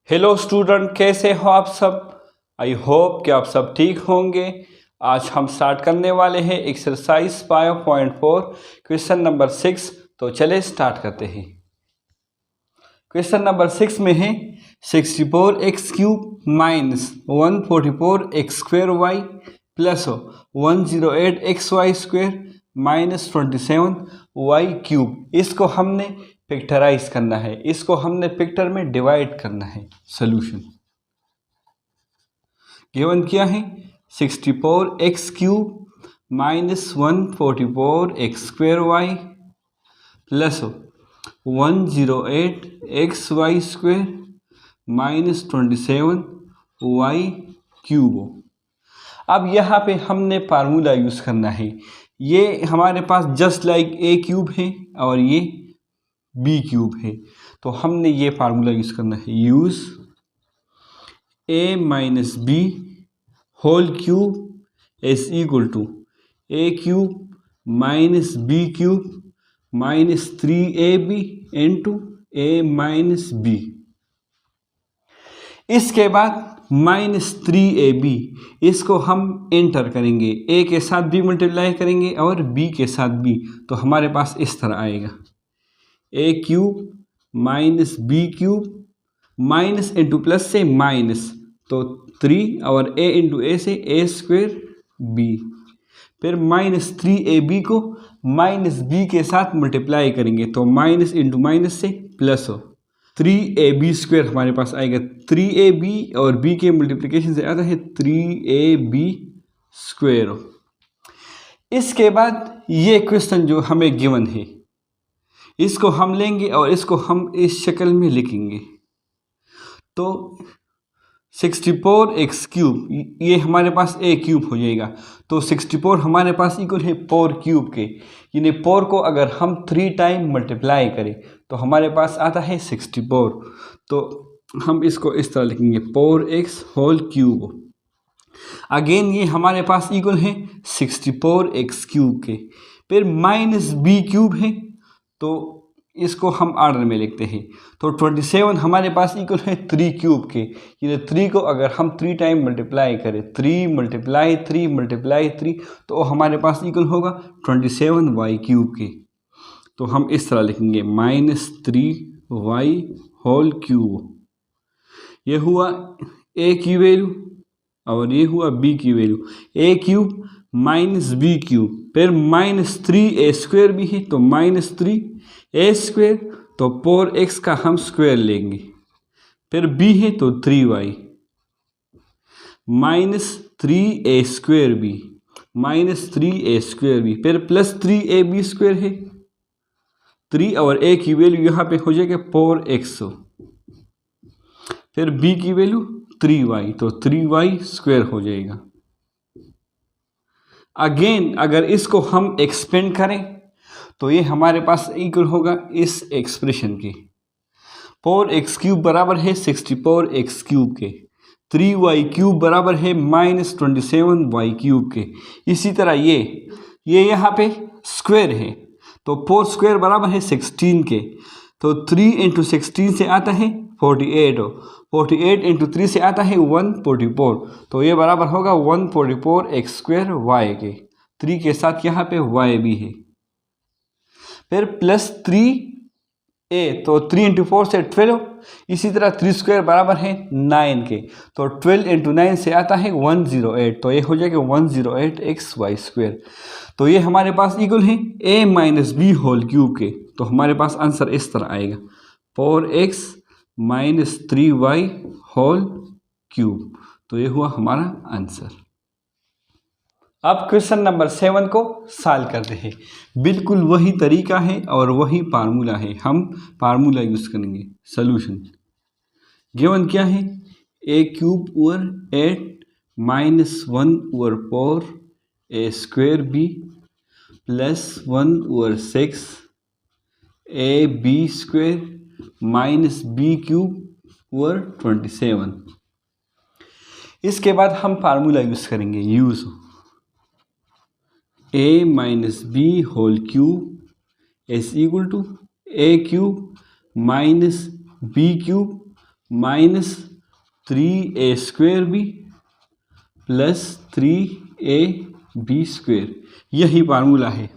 Hello student, कैसे हो आप सब। आई होप कि आप सब ठीक होंगे। आज हम स्टार्ट करने वाले हैं एक्सरसाइज 5.4 क्वेश्चन नंबर 6। तो चले स्टार्ट करते हैं। क्वेश्चन नंबर 6 में है 64x³ minus 144x² plus 108xy² minus 27y³। इसको हमने फैक्टराइज करना है, इसको हमने फैक्टर में डिवाइड करना है। सॉल्यूशन गिवन क्या है 64x³ minus 144x² plus 108xy² minus 27y³। अब यहाँ पे हमने फार्मूला यूज़ करना है। ये हमारे पास जस्ट लाइक a³ है और ये b³ है, तो हमने ये फार्मूला यूज़ करना है। Use a minus b whole cube is equal to a³ minus b³ minus 3ab into a minus b। इसके बाद माइनस 3ab, इसको हम एंटर करेंगे, a के साथ b मल्टीप्लाई करेंगे और b के साथ b, तो हमारे पास इस तरह आएगा a³ minus b³ minus into plus से माइनस, तो 3 और a इंटू a से a²b। फिर माइनस 3ab को माइनस b के साथ मल्टीप्लाई करेंगे, तो माइनस इंटू माइनस से प्लस हो 3ab² हमारे पास आएगा। 3ab और b के मल्टीप्लिकेशन से आता है 3ab²। इसके बाद ये क्वेश्चन जो हमें गिवन है, इसको हम लेंगे और इसको हम इस शक्ल में लिखेंगे। तो 64x³ ये हमारे पास a³ हो जाएगा, तो 64 हमारे पास इक्वल है 4³ के, यानी 4 को अगर हम 3 टाइम मल्टीप्लाई करें तो हमारे पास आता है 64। तो हम इसको इस तरह लिखेंगे 4x³ अगेन ये हमारे पास इक्वल है 64x³ के। फिर माइनस b³ है, तो इसको हम ऑर्डर में लिखते हैं। तो 27 हमारे पास इक्वल है 3³ के, ये 3 को अगर हम 3 टाइम मल्टीप्लाई करें 3 मल्टीप्लाई 3 मल्टीप्लाई 3, तो हमारे पास इक्वल होगा 27y³ के। तो हम इस तरह लिखेंगे माइनस 3y³। ये हुआ a की वैल्यू और ये हुआ b की वैल्यू। a³ माइनस b³, फिर माइनस 3a² भी है, तो माइनस 3a², तो 4x का हम स्क्वायर लेंगे। फिर b है तो 3y minus 3a² minus 3a², फिर प्लस 3ab² है। 3 और a की वैल्यू यहाँ पे हो जाएगा 4x, फिर b की वैल्यू 3y, तो 3y² हो जाएगा। अगेन अगर इसको हम एक्सपेंड करें तो ये हमारे पास इक्वल होगा इस एक्सप्रेशन के। 4x³ बराबर है 64x³ के, 3y³ बराबर है माइनस 27y³ के। इसी तरह ये यहाँ पे स्क्वायर है, तो 4² बराबर है 16 के, तो 3 इंटू 16 से आता है 48, 48 इंटू 3 से आता है 144, तो ये बराबर होगा 144x² के। 3 के साथ यहाँ पे y भी है। फिर प्लस 3a, तो 3 इंटू 4 से 12, इसी तरह 3² बराबर है 9 के, तो 12 इंटू 9 से आता है 108, तो ये हो जाएगा 108xy²। तो ये हमारे पास इक्वल है a minus b whole cube के। तो हमारे पास आंसर इस तरह आएगा 4x minus 3y whole cube. तो ये हुआ हमारा आंसर। अब क्वेश्चन नंबर 7 को सॉल्व करते हैं। बिल्कुल वही तरीका है और वही फार्मूला है, हम फार्मूला यूज़ करेंगे। सॉल्यूशन गिवन क्या है a³ 8 minus 1/4 a² plus 1/6 ab² minus b³ इसके बाद हम फार्मूला यूज़ करेंगे। Use a minus b whole cube is equal to A cube minus B cube minus 3a² plus 3ab²। यही formula है,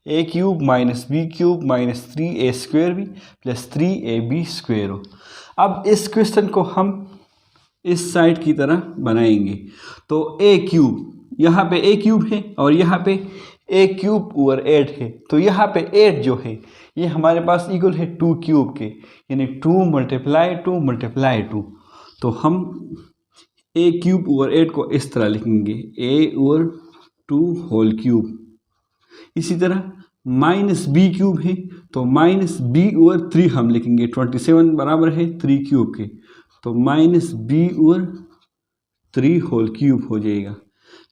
A cube minus B cube minus 3a² plus 3ab²। अब इस question को हम इस side की तरह बनाएंगे। तो ए क्यूब, यहाँ पे ए क्यूब है और यहाँ पे ए क्यूब ओवर 8 है, तो यहाँ पे 8 जो है ये हमारे पास इक्वल है 2 क्यूब के, यानी 2 × 2 × 2। तो हम ए क्यूब ओवर 8 को इस तरह लिखेंगे, ए ओवर 2 होल क्यूब। इसी तरह माइनस बी क्यूब है तो माइनस बी ओवर 3 हम लिखेंगे, 27 बराबर है 3 क्यूब के, तो minus B over 3 whole cube हो जाएगा।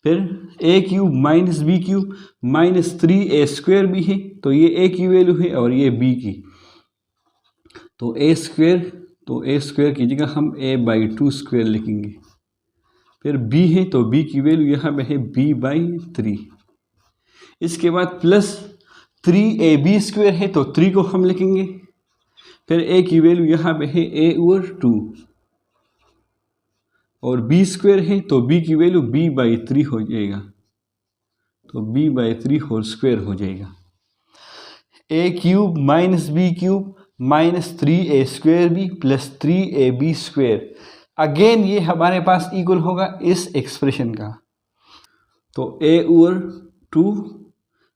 फिर A cube minus B cube minus 3a² भी है, तो ये ए की वैल्यू है और ये बी की, तो a² की जगह हम a/2² लिखेंगे। फिर b है तो b की वैल्यू यहाँ पे है b/3। इसके बाद प्लस 3ab² है तो 3 को हम लिखेंगे। फिर a की वैल्यू यहाँ पे है a/2 और b² है तो b की वैल्यू b/3 हो जाएगा, तो b/3 होल स्क्वायर हो जाएगा। A cube minus B cube minus 3a² plus 3ab²। Again ये हमारे पास इक्वल होगा इस एक्सप्रेशन का, तो a/2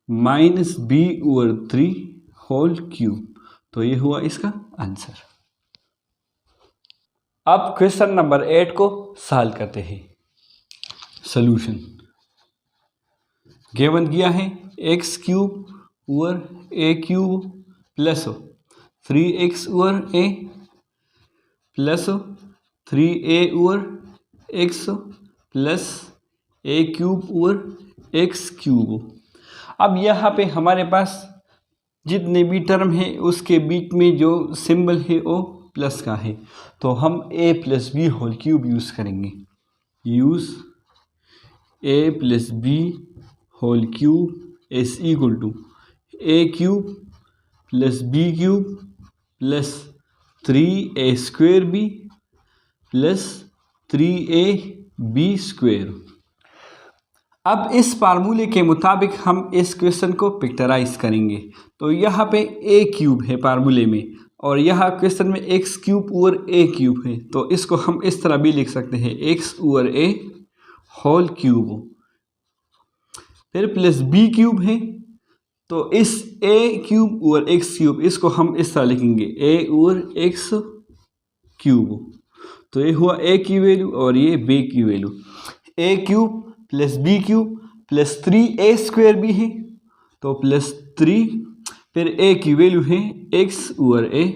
minus b/3 whole cube, तो ये हुआ इसका आंसर। अब क्वेश्चन नंबर 8 को सॉल्व करते हैं। सॉल्यूशन गिवन किया है x³ over a³ plus 3x over a plus 3a over x plus a³ over x³। अब यहाँ पे हमारे पास जितने भी टर्म है उसके बीच में जो सिंबल है वो प्लस का है, तो हम a plus B whole cube use करेंगे। Use a plus B whole cube is equal to a³ plus b³ plus 3a² plus 3ab²। अब इस फार्मूले के मुताबिक हम इस क्वेश्चन को पिक्चराइज करेंगे। तो यहाँ पे a³ है फार्मूले में और यहाँ क्वेश्चन में x³ ओवर a³ है, तो इसको हम इस तरह भी लिख सकते हैं x over a whole cube. फिर प्लस b³ है तो इस a³ ओवर x³ इसको हम इस तरह लिखेंगे a ओवर x³। तो ये हुआ a की वैल्यू और ये b की value. a³ plus b³ plus 3a² भी है तो प्लस 3, फिर a की वैल्यू है x ओवर a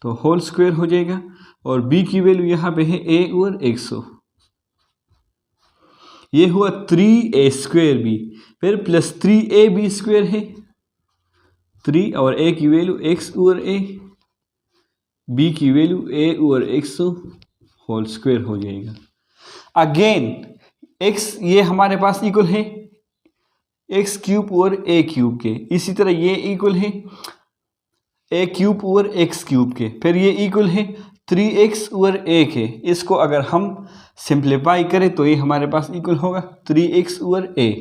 तो होल स्क्वायर हो जाएगा और b की वैल्यू यहाँ पे है a ओवर x। ये हुआ 3a² भी, फिर प्लस 3ab² है 3 और a की value x over a, b की value a over x whole square हो जाएगा। अगेन x ये हमारे पास इक्वल है x³ ओवर a³ के, इसी तरह ये इक्वल है a³ ओवर x³ के, फिर ये इक्वल है 3x ओवर a के। इसको अगर हम सिंप्लीफाई करें तो ये हमारे पास इक्वल होगा 3x ओवर a।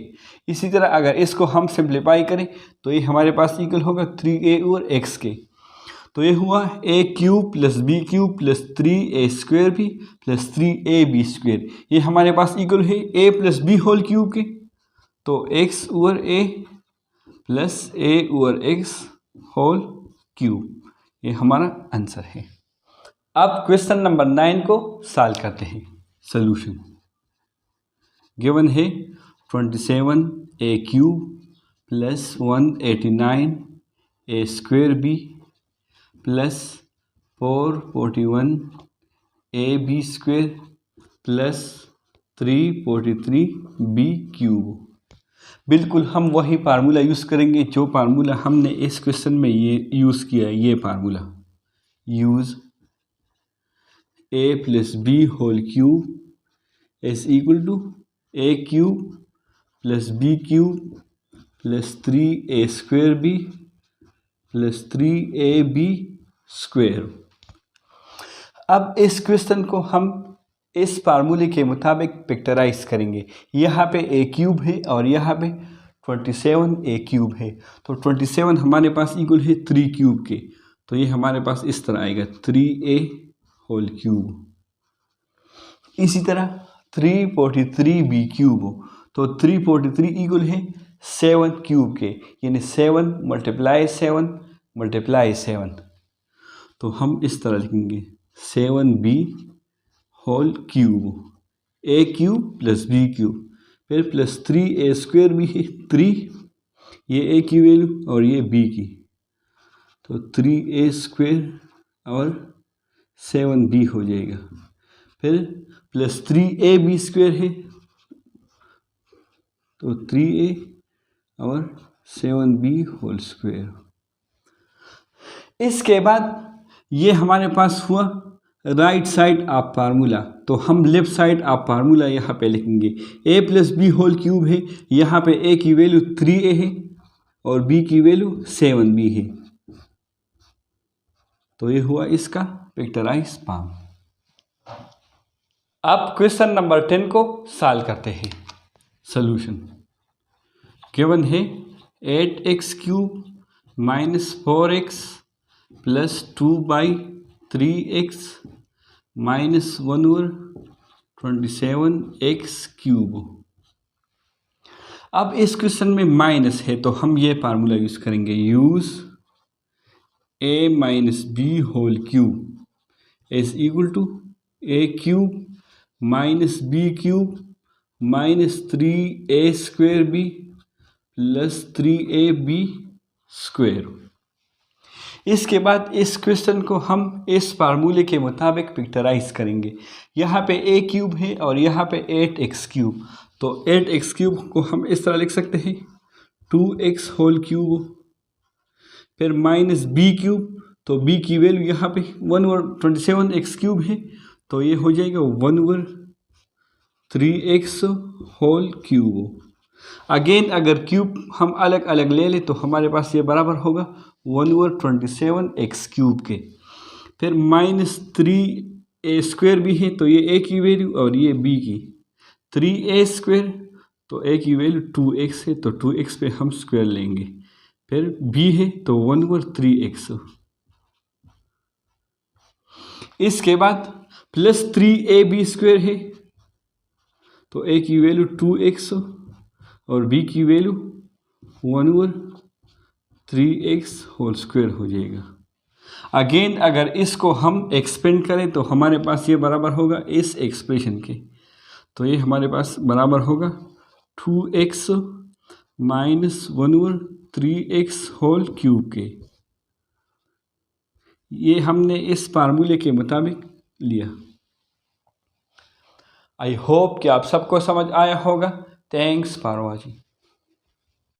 इसी तरह अगर इसको हम सिंप्लीफाई करें तो ये हमारे पास इक्वल होगा 3a ओवर x के। तो ये हुआ a³ plus b³ plus 3a² B plus 3ab²। ये हमारे पास इक्वल है a plus b whole cube के, तो x over a plus a over x whole cube, ये हमारा आंसर है। अब क्वेश्चन नंबर 9 को सॉल्व करते हैं। सॉल्यूशन गिवन है 27a³ plus 189a² plus 441ab² plus 343b³। बिल्कुल हम वही फार्मूला यूज़ करेंगे जो फार्मूला हमने इस क्वेश्चन में ये यूज़ किया है। ये formula use a plus B whole cube is equal to a³ plus b³ plus 3a² B plus 3ab square. अब इस क्वेश्चन को हम इस फार्मूले के मुताबिक पिक्चराइज करेंगे। यहाँ पे a क्यूब है और यहाँ पे 27a क्यूब है, तो 27 हमारे पास इक्वल है 3 क्यूब के, तो ये हमारे पास इस तरह आएगा 3a होल क्यूब। इसी तरह 343b क्यूब हो तो 343 इक्वल है 7 क्यूब के, यानी 7 मल्टीप्लाई 7 मल्टीप्लाई 7, तो हम इस तरह लिखेंगे 7b whole cube, a cube plus b cube, फिर प्लस 3a स्क्वायर भी है 3, ये a की वैल्यू और ये b की, तो 3a स्क्वायर और 7b हो जाएगा, फिर प्लस 3ab स्क्वायर है तो 3a और 7b होल स्क्वायर। इसके बाद ये हमारे पास हुआ राइट साइड ऑफ फार्मूला, तो हम लेफ्ट साइड ऑफ फार्मूला यहाँ पे लिखेंगे। a plus B whole cube है, यहाँ पे a की वैल्यू 3a है और b की वैल्यू 7b है, तो ये हुआ इसका पिक्चराइज फॉर्म। अब क्वेश्चन नंबर 10 को सॉल्व करते हैं। सॉल्यूशन गिवन है 8x cube minus 4x plus 2/3x minus 1/27x cube. अब इस क्वेश्चन में माइनस है तो हम ये फार्मूला यूज करेंगे, use a minus B whole cube is equal to a cube minus B cube minus 3a square B plus 3ab square. इसके बाद इस क्वेश्चन को हम इस फार्मूले के मुताबिक पिक्चराइज करेंगे। यहाँ पे a क्यूब है और यहाँ पे 8x क्यूब, तो 8x क्यूब को हम इस तरह लिख सकते हैं 2x होल क्यूब, फिर माइनस b क्यूब, तो b की वैल्यू यहाँ पे 1/27x क्यूब है, तो ये हो जाएगा 1/3x होल क्यूब। अगेन अगर क्यूब हम अलग अलग ले लें तो हमारे पास ये बराबर होगा 1/27x क्यूब के, फिर माइनस 3a स्क्वायर भी है तो ये a की वैल्यू और ये b की, 3a स्क्वायर तो a की वैल्यू 2x है तो 2x पे हम स्क्वायर लेंगे, फिर b है तो 1/3x। इसके बाद प्लस 3ab स्क्वायर है तो a की वैल्यू 2x और b की वैल्यू 1/3x होल स्क्वायर हो जाएगा। अगेन अगर इसको हम एक्सपेंड करें तो हमारे पास ये बराबर होगा इस एक्सप्रेशन के, तो ये हमारे पास बराबर होगा 2x minus 1/3x whole cube के। ये हमने इस फार्मूले के मुताबिक लिया। आई होप कि आप सबको समझ आया होगा। Thanks for watching.